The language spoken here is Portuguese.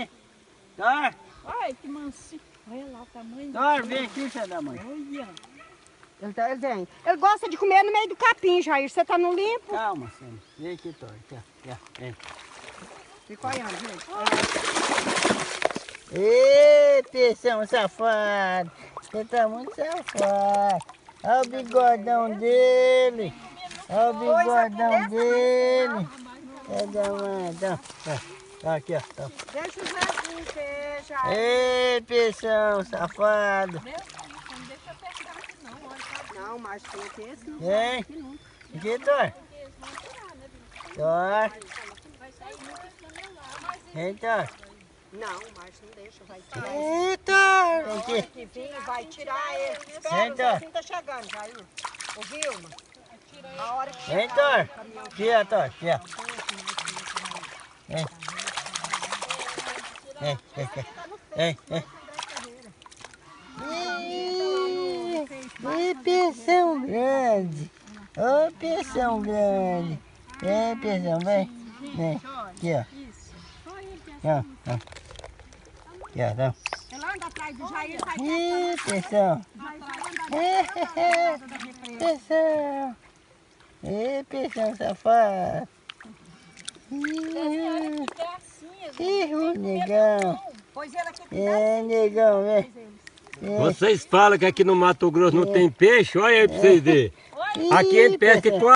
aqui. Dor. Olha que mansinho. Olha lá o tamanho. Dor, vem aqui, filha da mãe. Olha. Ele vem. Ele gosta de comer no meio do capim, Jair. Você tá no limpo? Calma, Sônia. Vem aqui, Dor. Aqui, ó. Vem. Fica olhando, gente. Ê, peixão safado. Você tá muito safado. Olha o bigodão dele. Olha o bigodão dele. É da mãe. Tá aqui, ó. Tá. Deixa o Zezinho ver, Jair. Ê, peixão safado. Meu filho, não deixa eu apertar aqui não. Olha, Não, mas tem que esse não Vem. sai aqui nunca. Aqui, Dor. Dor. vai sair muito tonelada. Vem, Dor. Não, mas não deixa, vai tirar esse. Eita! Vem Na hora aqui. que vir, vai tirar ele. Espera, o Senta. Zezinho tá chegando, Jair. Ô, Vilma. A hora que Vem, chegar, Dor. Aqui, ó, Dor. Aqui, ó. Vem. Vem. Ih, peixão grande. Ô, peixão grande. Vem, peixão, vem. Vem. Aqui, ó. Ó. Aqui, ó, tá. ela anda atrás do Jair, vai Ih, peixão. Peixão. Ih, peixão safado. Ih, o negão. Pois ele aqui É, negão, vem. Vocês falam que aqui no Mato Grosso não tem peixe? Olha aí pra vocês verem. Aqui é pesca que tu